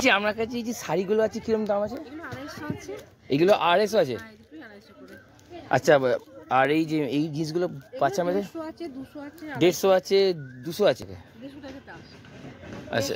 আচ্ছা আমার কাছে এই যে শাড়িগুলো আছে কিরকম দাম আছে? এগুলো 250 আছে। আচ্ছা আর এই যে এই জিনিসগুলো বাচ্চা মেয়েদের 150 আছে 200 আছে। আচ্ছা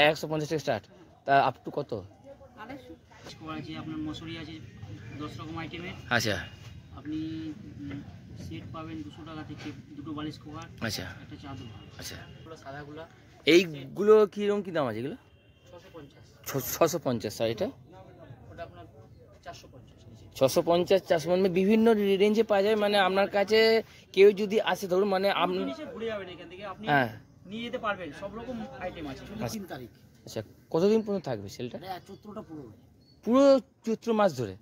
150 টাকা স্টার্ট, তা আপ টু কত? আপনার মশারি আছে 10 রকম আইটেমের। আচ্ছা আপনি সেট পাবেন 200 টাকা থেকে, দুটো বালিশ কভার, আচ্ছা একটা চাদর। আচ্ছা সাদাগুলো এইগুলো কিরকম কি দাম আছে? এগুলো 650। আর এটা ওটা আপনার 450। 650 450 বিভিন্ন রেঞ্জে পাওয়া যায়। মানে আপনার কাছে কেউ যদি আসে ধরুন মানে আপনি ঘুরে যাবেন এখান থেকে, আপনি হ্যাঁ নিয়ে যেতে পারবেন, সব রকম আইটেম আছে। 3 তারিখ। আচ্ছা কতদিন পর্যন্ত থাকবে সেলটা? চৈত্রটা পুরো চৈত্র মাস ধরে।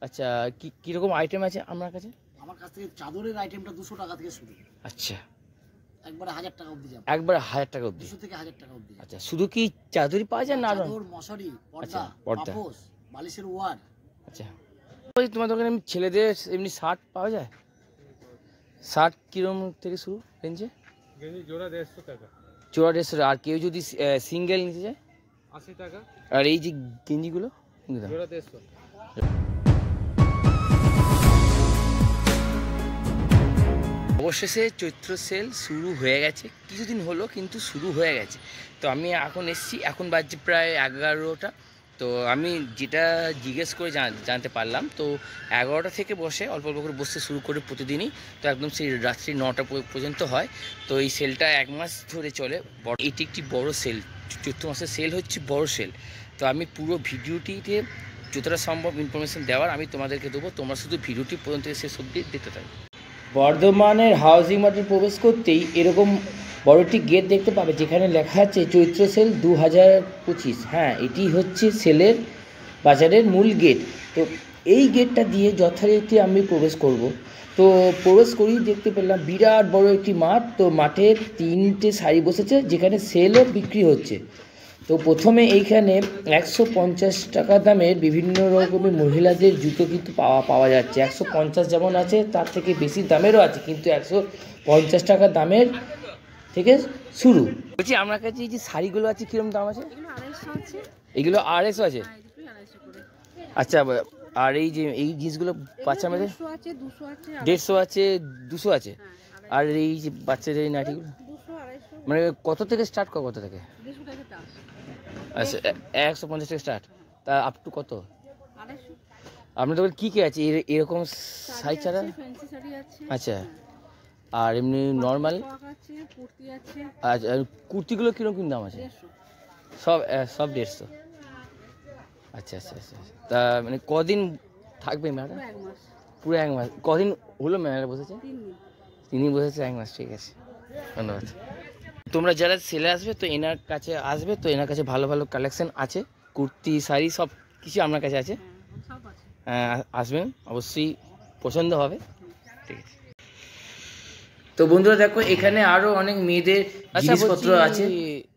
আচ্ছা কীরকম আইটেম আছে আপনার কাছে? আমার কাছ থেকে চাদরের আইটেমটা 200 টাকা থেকে শুরু। আচ্ছা একবারে 1000 টাকা অবধি যাবে। একবারে 1000 টাকা অবধি? 200 থেকে 1000 টাকা অবধি। আচ্ছা শুধু কি চাদরই পাওয়া যায় না আরো? চাদর, মশারি, পর্দা, পাপোশ, বালিশের ওয়ার। আচ্ছা ওই তোমার দোকানে ছেলেদের এমনি শার্ট পাওয়া যায়? শার্ট কিরকম থেকে শুরু রেঞ্জে? জোড়া 150 টাকা। জোড়া 150। আর কেউ যদি সিঙ্গেল নিতে চায় 80 টাকা। আর এই যে গেঞ্জিগুলো জোড়া 150। অবশেষে চৈত্র সেল শুরু হয়ে গেছে, কিছুদিন হলো কিন্তু শুরু হয়ে গেছে। তো আমি এখন এসেছি, এখন বাজছে প্রায় 11টা। তো আমি যেটা জিজ্ঞেস করে জানতে পারলাম, তো 11টা থেকে বসে অল্প অল্প করে বসতে শুরু করে প্রতিদিনই, তো একদম সেই রাত্রি 9টা পর্যন্ত হয়। তো এই সেলটা 1 মাস ধরে চলে। এটি একটি বড় সেল, চৈত্র মাসের সেল হচ্ছে বড় সেল। তো আমি পুরো ভিডিওটিতে যতটা সম্ভব ইনফরমেশান দেওয়ার আমি তোমাদেরকে দেবো, তোমরা শুধু ভিডিওটি পর্যন্ত শেষ অবধি দেখতে থাকো। বর্ধমানের হাউজিং মার্কেটে প্রবেশ করতেই এরকম বড় একটি গেট দেখতে পাবে, যেখানে লেখা আছে চৈত্র সেল 2025। হ্যাঁ, এটি হচ্ছে সেলের বাজারের মূল গেট। তো এই গেটটা দিয়ে যথারীতি আমি প্রবেশ করব। তো প্রবেশ করেই দেখতে পেলাম বিরাট বড় একটি মাঠ। তো মাঠে 3টে সারি বসেছে, যেখানে সেলও বিক্রি হচ্ছে। তো প্রথমে এইখানে 150 টাকা দামের বিভিন্ন রকমের মহিলাদের জুতো কিন্তু পাওয়া যাচ্ছে। 150 যেমন আছে, তার থেকে বেশি দামেরও আছে, কিন্তু 150 টাকা দামের থেকে শুরু। বলছি আপনার কাছে এই যে শাড়িগুলো আছে কিরকম দাম আছে? এগুলো 250 আছে। আচ্ছা আর এই যে এই জিনিসগুলো বাচ্চা মেয়েদের 150 আছে 200 আছে। আর এই যে বাচ্চাদের এই নাইটিগুলো মানে কত থেকে স্টার্ট করে কত থেকে? আচ্ছা 150 থেকে স্টার্ট, তা আপ টু কত? আপনার দোকানে কী কী আছে এরকম শাড়ি ছাড়া? আচ্ছা আর এমনি নর্মাল? আচ্ছা আর কুর্তিগুলো কীরকম দাম আছে? সব 150। আচ্ছা আচ্ছা আচ্ছা। তা মানে কদিন থাকবে মেলাটা? পুরো 1 মাস। কদিন হলো মেলাটা বসেছে? 3 দিন বসেছে, 1 মাস। ঠিক আছে, ধন্যবাদ। তোমরা যারা সেলে আসবে তো এনার কাছে আসবে, তো এনার কাছে ভালো ভালো কালেকশন আছে, কুর্তি শাড়ি সব কিছু আপনার কাছে আছে। আসবেন, অবশ্যই পছন্দ হবে। ঠিক আছে। তো বন্ধুরা দেখো এখানে আরো অনেক মেয়েদের জিনিসপত্র আছে।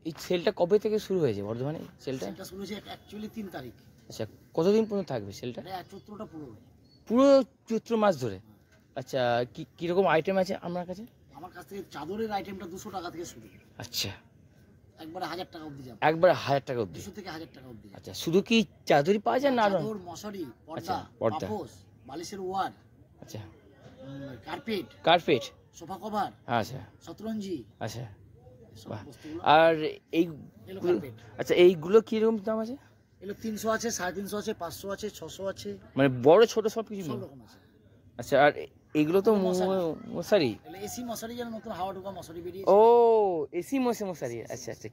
এই সেলটা কবে থেকে শুরু হয়েছে বর্ধমানে? সেলটা শুরু হয়েছে অ্যাকচুয়ালি 3 তারিখ। আচ্ছা কতদিন পর্যন্ত থাকবে সেলটা? চৈত্রটা পুরো চৈত্র মাস ধরে। আচ্ছা কীরকম আইটেম আছে আপনার কাছে? আমার কাছ থেকে চাদরের আইটেমটা 200 টাকা থেকে শুরু। আচ্ছা একবারে 1000 টাকা অবধি যাবে। একবারে 1000 টাকা অবধি? 200 থেকে 1000 টাকা অবধি। আচ্ছা শুধু কি চাদরই পাওয়া যায় না আরো? চাদর, মশারি, পর্দা, পাপোশ, বালিশের ওয়ার। আচ্ছা কার্পেট, সোফা কভার। আচ্ছা শতরঞ্জি। আচ্ছা আর এই আচ্ছা এইগুলো কিরকম দাম আছে? এগুলো 300 আছে, 350 আছে, 500 আছে, 600 আছে, মানে বড় ছোট সব কিছু সব রকম আছে। আচ্ছা আর এইগুলো তো মশারি? এসি মশারি, যেন নতুন হাওয়া ঢোকা মশারি বেরিয়েছে। ও এসি মশারি। আচ্ছা আচ্ছা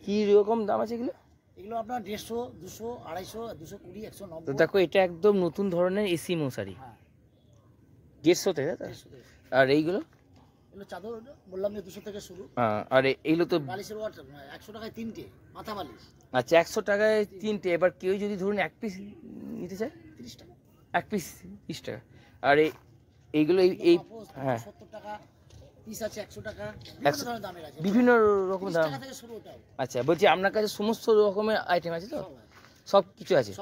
কি রকম দাম আছে এগুলো? এগুলো আপনার 150, 200, 250, 220, 190। তো দেখো এটা একদম নতুন ধরনের এসি মশারি। 150 থেকে। আর এইগুলো? এগুলো চাদর বললাম যে 200 থেকে শুরু। আর এইগুলো তো বালিশের ওয়ার 100 টাকায় 3টে মাথা বালিশ। আচ্ছা 100 টাকায় 3টে। এবার কেউ যদি ধরুন 1 পিস নিতে চায়? 30 টাকা 1 পিস 30 টাকা। আর এইগুলো এই 70 টাকা পিস আছে, 100 টাকা, বিভিন্ন রকম দাম থেকে শুরু। আচ্ছা বলছি আপনার কাছে সমস্ত রকমের আইটেম আছে তো? সব কিছু আছে।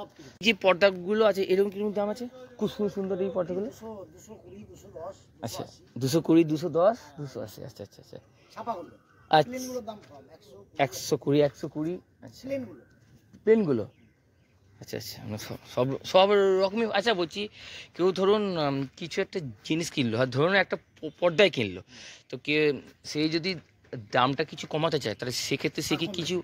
যে পর্দাগুলো আছে এরকম কিরকম দাম আছে? খুব সুন্দর এই পর্দাগুলো। 220, 210। আচ্ছা 220, 210, 280। আচ্ছা আচ্ছা আচ্ছা ছাপাগুলো, প্লেনগুলোর দাম কম, 100, 120, 120। আচ্ছা প্লেনগুলো? আচ্ছা আচ্ছা, মানে সব সব রকমই। আচ্ছা বলছি, কেউ ধরুন কিছু একটা জিনিস কিনলো, আর ধরুন একটা পর্দায় কিনলো, তো সেই যদি দামটা কিছু কমাতে চায়, তাহলে সেক্ষেত্রে সে কি কিছু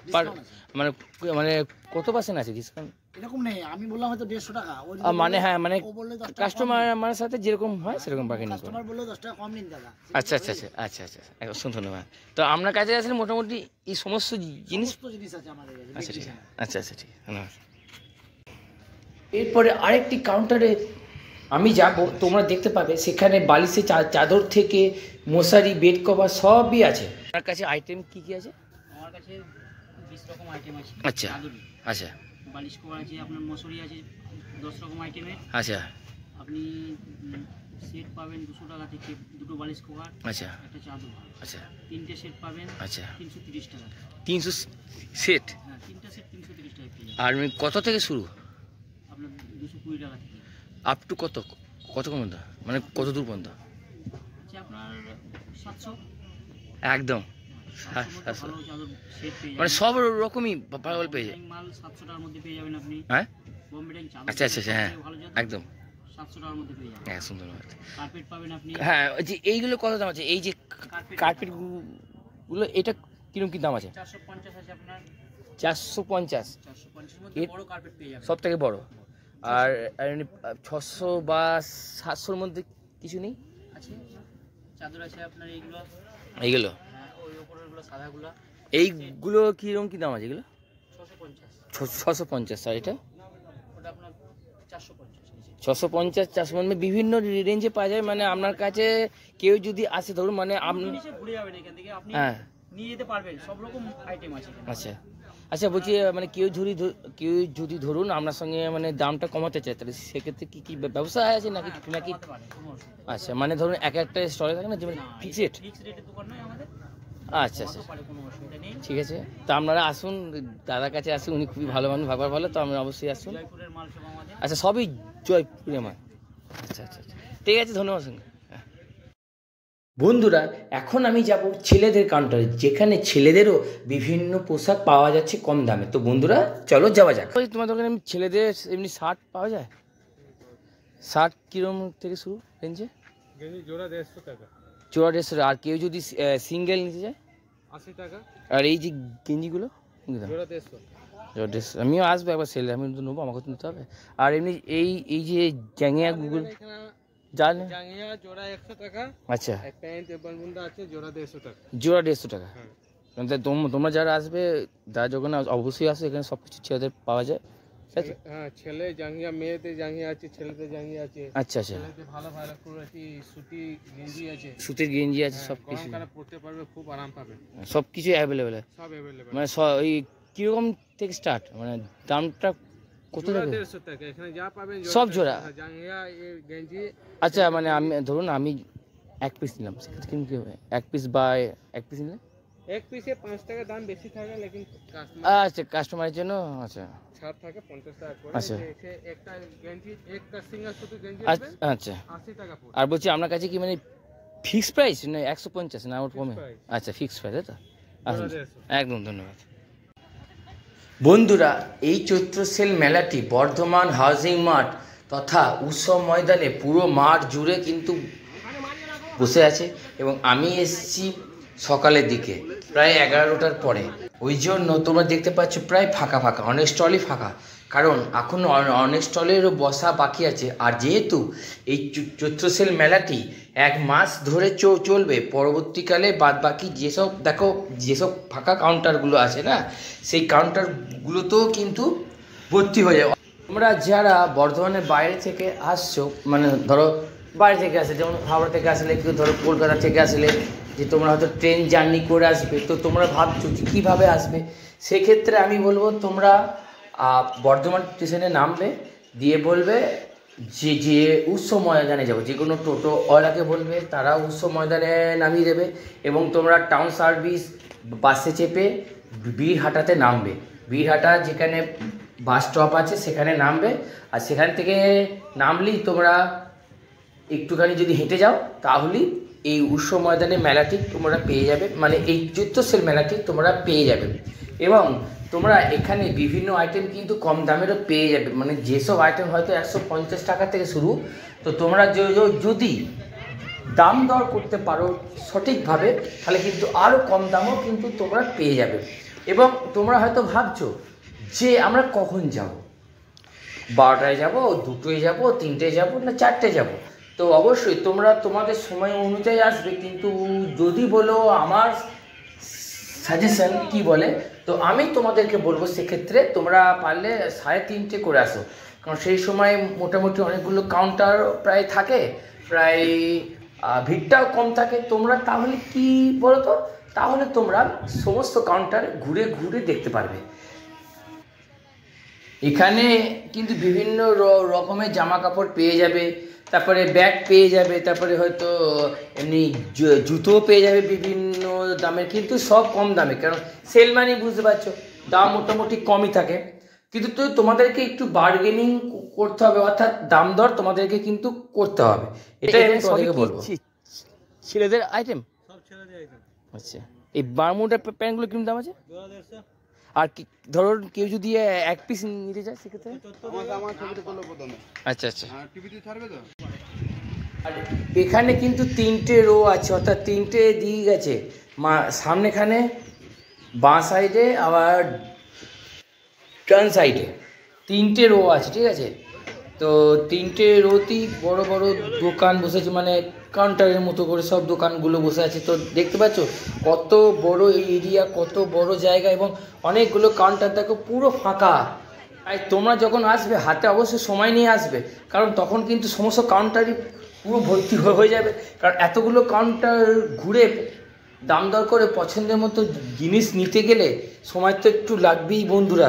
ডিসকাউন্ট আছে। মানে মানে কত পার্সেন্ট আছে ডিসকাউন্ট? এরকম নেই, আমি বললাম হয়তো 150 টাকা, ও যদি মানে হ্যাঁ, মানে ও বললে 10 টাকা কাস্টমারের সাথে যেরকম হয় সেরকম বাকি নিতে। কাস্টমার বললো 10 টাকা কম নিন দাদা। আচ্ছা আচ্ছা আচ্ছা আচ্ছা আচ্ছা, একদম ধন্যবাদ। তো আপনার কাছে আসলে মোটামুটি এই সমস্ত জিনিস। সমস্ত জিনিস আছে আমাদের কাছে। আচ্ছা ঠিক আছে, আচ্ছা আচ্ছা ঠিক আছে, ধন্যবাদ। এরপরে আরেকটি কাউন্টারে আমি যাব, তোমরা দেখতে পাবে সেখানে বালিশের চাদর থেকে মশারি, বেড কভার সবই আছে। আপনার কাছে আইটেম কি কি আছে? আমার কাছে 20 রকম আইটেম আছে। আচ্ছা চাদরে আচ্ছা বালিশ কভার আছে, আপনার মশারি আছে 10 রকম আইটেমের। আচ্ছা আপনি সেট পাবেন 200 টাকা থেকে, দুটো বালিশ কভার, আচ্ছা একটা চাদর। আচ্ছা তিনটে সেট পাবেন আচ্ছা 330 টাকা। 300 সেট। হ্যাঁ, তিনটা সেট 330 টাকা পেয়ে যাবেন। আর কত থেকে শুরু? আপনার 220 টাকা থেকে আপ টু কত কত পর্যন্ত, মানে কত দূর পর্যন্ত? আচ্ছা, আপনার 700 একদম 700 700, ভালো চাদর সেট পেয়ে মানে যাবেন। সব রকমই ভালো পেয়ে যায়। মাল 700 টাকার মধ্যে পেয়ে যাবেন আপনি। হ্যাঁ বোম্বে ডাইং চাদর আচ্ছা আচ্ছা আচ্ছা, হ্যাঁ ভালো চাদর একদম 700 টাকার মধ্যে পেয়ে যাবেন। হ্যাঁ, সুন্দর। কার্পেট পাবেন আপনি। হ্যাঁ, ওই যে এইগুলো কত দাম আছে? এই যে কার্পেট গুলো, এটা কিরকম কি দাম আছে? 450 আছে আপনার। 450 450 এর মধ্যে বড় কার্পেট পেয়ে যাবেন। সব থেকে বড়। আর 600 বা 700-র মধ্যে কিছু নেই? আছে, চাদর আছে আপনার এইগুলো। এইগুলো, হ্যাঁ, ওই উপরেরগুলো সাদাগুলো এইগুলো কিরকম কি দাম আছে এগুলো? 650। 650। আর এটা ওটা আপনার 450 নিচে। 650 400 মানে বিভিন্ন রেঞ্জে পাওয়া যায়। মানে আপনার কাছে কেউ যদি আসে, ধরুন মানে আপনি, নিচে ঘুরে যাবেন এখান থেকে, আপনি হ্যাঁ নিয়ে যেতে পারবেন, সব রকম আইটেম আছে এখানে। আচ্ছা আচ্ছা, বলছি মানে কেউ যদি ধরুন আপনার সঙ্গে মানে দামটা কমাতে চায়, তাহলে সেক্ষেত্রে কি কি ব্যবস্থা আছে নাকি নাকি? কমাতে পারেন, কোনো অসুবিধা নেই। আচ্ছা, মানে ধরুন এক একটা স্টলে থাকে না, যেমন ফিক্স রেট। ফিক্স রেটের দোকান নয় আমাদের, আচ্ছা আচ্ছা, কমাতে পারে, কোনো অসুবিধা নেই। ঠিক আছে। তো আপনারা আসুন, দাদার কাছে আসুন, উনি খুবই ভালো মানুষ, ভালো, তো আমরা অবশ্যই আসুন। জয়পুরের মাল সব আমাদের। আচ্ছা, সবই জয়পুরে আমার। আচ্ছা আচ্ছা আচ্ছা, ঠিক আছে, ধন্যবাদ সঙ্গে। বন্ধুরা, এখন আমি যাব ছেলেদের কাউন্টারে, যেখানে ছেলেদেরও বিভিন্ন পোশাক পাওয়া যাচ্ছে কম দামে। তো বন্ধুরা চলো যাওয়া যাক। তোমার দোকানে এমনি ছেলেদের এমনি শার্ট পাওয়া যায়? শার্ট কিরম থেকে শুরু রেঞ্জে? গেঞ্জি জোড়া 150 টাকা। জোড়া 150। আর কেউ যদি সিঙ্গেল নিতে যায়? 80 টাকা। আর এই যে গেঞ্জিগুলো জোড়া 150। জোড়া 150। আমিও আসবো একবার সেলে, আমি তো নেবো, আমাকে তো নিতে হবে। আর এমনি এই যে জ্যাঙিয়া গুগল জানে? জাঙ্গিয়া জোড়া 100 টাকা। আচ্ছা, এক প্যান্ট বলবুন্দা আছে জোড়া 150 টাকা। জোড়া 150 টাকা। হ্যাঁ। তোমরা যারা আসবে, যারা যখন অবশ্যই আসবে, এখানে সব কিছু ছেলেদের পাওয়া যায়, ঠিক আছে? হ্যাঁ, ছেলে জাঙ্গিয়া, মেয়েদের জাঙ্গিয়া আছে, ছেলেদের জাঙ্গিয়া আছে। আচ্ছা আচ্ছা, ছেলেদের ভালো ভালো কোয়ালিটি সুতি গেঞ্জি আছে। সুতির গেঞ্জি আছে, সব কিছু, গরমকালে পরতে পারবে, খুব আরাম পাবে। সব কিছু অ্যাভেলেবেল। সব অ্যাভেলেবল। মানে ওই কীরকম থেকে স্টার্ট, মানে দামটা কত জোড়া থেকে? 150 টাকা এখানে যা পাবেন। সব জোড়া? জাঙ্গিয়া, গেঞ্জি। আচ্ছা, মানে আমি ধরুন আমি এক পিস নিলাম, সেক্ষেত্রে কিন্তু কী হবে? এক পিস বা এক পিস নিলে এক পিসে 5 টাকা দাম বেশি থাকে, লেকিন আচ্ছা, কাস্টমারের জন্য আচ্ছা ছাড় থাকে 50 টাকা করে। আচ্ছা। এসে একটা গেঞ্জি, একটা সিঙ্গেল সুতি গেঞ্জি আচ্ছা আসবে আচ্ছা। 80 টাকা পড়বে। আর বলছি আপনার কাছে কি মানে ফিক্স প্রাইস না 150 না ওর কমে? price। আচ্ছা, ফিক্স প্রাইস, তাই তো? আসুন, জোড়া 150। একদম ধন্যবাদ। বন্ধুরা, এই চৈত্র সেল মেলাটি বর্ধমান হাউজিং মাঠ তথা উৎসব ময়দানে পুরো মাঠ জুড়ে কিন্তু বসে আছে, এবং আমি এসেছি সকালের দিকে প্রায় 11টার পরে। ওই জন্য তোমরা দেখতে পাচ্ছ প্রায় ফাঁকা, অনেক স্টলই ফাঁকা, কারণ এখন অনেক স্টলেরও বসা বাকি আছে। আর যেহেতু এই চৈত্র সেল মেলাটি 1 মাস ধরে চলবে, পরবর্তীকালে বাদ বাকি যেসব ফাঁকা কাউন্টারগুলো আছে না, সেই কাউন্টারগুলোতেও কিন্তু ভর্তি হয়ে যাবে। তোমরা যারা বর্ধমানের বাইরে থেকে আসছো, মানে ধরো বাইরে থেকে আসলে, যেমন হাওড়া থেকে আসলে, কেউ ধরো কলকাতা থেকে আসলে, যে তোমরা হয়তো ট্রেন জার্নি করে আসবে, তো তোমরা ভাবছো যে কীভাবে আসবে, সেক্ষেত্রে আমি বলবো তোমরা বর্ধমান স্টেশনে নামবে, দিয়ে বলবে যে উৎসব ময়দানে যাবো, যে কোনো টোটোওয়ালাকে বলবে, তারা উৎসব ময়দানে নামিয়ে দেবে, এবং তোমরা টাউন সার্ভিস বাসে চেপে বীরহাটাতে নামবে। বীরহাটা যেখানে বাস স্টপ আছে সেখানে নামবে, আর সেখান থেকে নামলেই তোমরা একটুখানি যদি হেঁটে যাও, তাহলেই এই উৎসব ময়দানে মেলাটি তোমরা পেয়ে যাবে, মানে এই চৈত্র সেল মেলাটি তোমরা পেয়ে যাবে। এবং তোমরা এখানে বিভিন্ন আইটেম কিন্তু কম দামেরও পেয়ে যাবে, মানে যেসব আইটেম হয়তো 150 টাকা থেকে শুরু, তো তোমরা যদি দাম দর করতে পারো সঠিকভাবে তাহলে কিন্তু আরও কম দামও কিন্তু তোমরা পেয়ে যাবে। এবং তোমরা হয়তো ভাবছো যে আমরা কখন যাব, 12টায় যাব, 2টোয় যাব, 3টেয় যাব না 4টে যাব, তো অবশ্যই তোমরা তোমাদের সময় অনুযায়ী আসবে। কিন্তু যদি বলো আমার সাজেশন কি বলে, তো আমি তোমাদেরকে বলবো সেক্ষেত্রে তোমরা পারলে 3:30 করে আসো, কারণ সেই সময় মোটামুটি অনেকগুলো কাউন্টার প্রায় থাকে, প্রায় ভিড়টাও কম থাকে। তোমরা তাহলে কি বলো তো, তাহলে তোমরা সমস্ত কাউন্টার ঘুরে ঘুরে দেখতে পারবে। এখানে কিন্তু বিভিন্ন রকমের জামা কাপড় পেয়ে যাবে, তারপরে ব্যাগ পেয়ে যাবে, তারপরে হয়তো এমনি জুতোও পেয়ে যাবে বিভিন্ন দামের, কিন্তু সব কম দামে, কারণ সেল মানে বুঝতে পারছো দাম মোটামুটি কমই থাকে। কিন্তু তো তোমাদেরকে একটু বার্গেনিং করতে হবে, অর্থাৎ দাম দর তোমাদেরকে কিন্তু করতে হবে, এটাই আমি তোমাদেরকে বলবো। ছেলেদের আইটেম, আচ্ছা, এই বারমুডা প্যান্টগুলো কিরকম দাম আছে? আর কি ধরো কেউ যদি 1 পিস নিতে চায় সেক্ষেত্রে? আচ্ছা আচ্ছা। আর এখানে কিন্তু 3টে রো আছে, অর্থাৎ 3টে দিক আছে, সামনেখানে, বাঁ সাইডে, আবার ডান সাইডে 3টে রো আছে, ঠিক আছে? তো 3টে রোতেই বড় বড় দোকান বসেছে, মানে কাউন্টারের মতো করে সব দোকানগুলো বসে আছে। তো দেখতে পাচ্ছ কত বড় এই এরিয়া, কত বড় জায়গা, এবং অনেকগুলো কাউন্টার দেখো পুরো ফাঁকা। আর তোমরা যখন আসবে হাতে অবশ্যই সময় নিয়ে আসবে, কারণ তখন কিন্তু সমস্ত কাউন্টারই পুরো ভর্তি হয়ে যাবে, কারণ এতগুলো কাউন্টার ঘুরে দাম দর করে পছন্দের মতো জিনিস নিতে গেলে সময় তো একটু লাগবেই বন্ধুরা,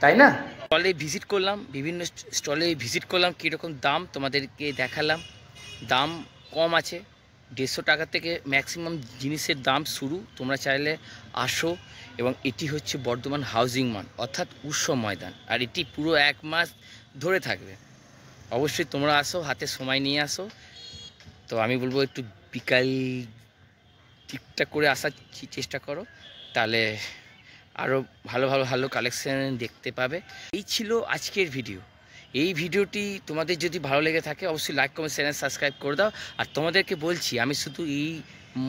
তাই না? স্টলে ভিজিট করলাম, বিভিন্ন স্টলে ভিজিট করলাম, কীরকম দাম তোমাদেরকে দেখালাম। দাম কম আছে, 150 টাকা থেকে ম্যাক্সিমাম জিনিসের দাম শুরু। তোমরা চাইলে আসো। এবং এটি হচ্ছে বর্ধমান হাউজিং মল, অর্থাৎ উৎসব ময়দান, আর এটি পুরো 1 মাস ধরে থাকবে। অবশ্যই তোমরা আসো, হাতে সময় নিয়ে আসো। তো আমি বলবো একটু বিকাল ঠিকঠাক করে আসার চেষ্টা করো, তাহলে আরও ভালো ভালো ভালো কালেকশান দেখতে পাবে। এই ছিল আজকের ভিডিও। এই ভিডিওটি তোমাদের যদি ভালো লেগে থাকে অবশ্যই লাইক, কমেন্ট, চ্যানেল সাবস্ক্রাইব করে দাও। আর তোমাদেরকে বলছি আমি শুধু এই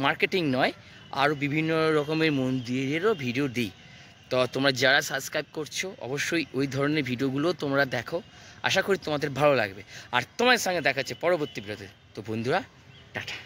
মার্কেটিং নয়, আরও বিভিন্ন রকমের মন্দিরেরও ভিডিও দিই। তো তোমরা যারা সাবস্ক্রাইব করছো অবশ্যই ওই ধরনের ভিডিওগুলো তোমরা দেখো, আশা করি তোমাদের ভালো লাগবে। আর তোমাদের সঙ্গে দেখা হচ্ছে পরবর্তী ভিডিওতে। তো বন্ধুরা, টাটা।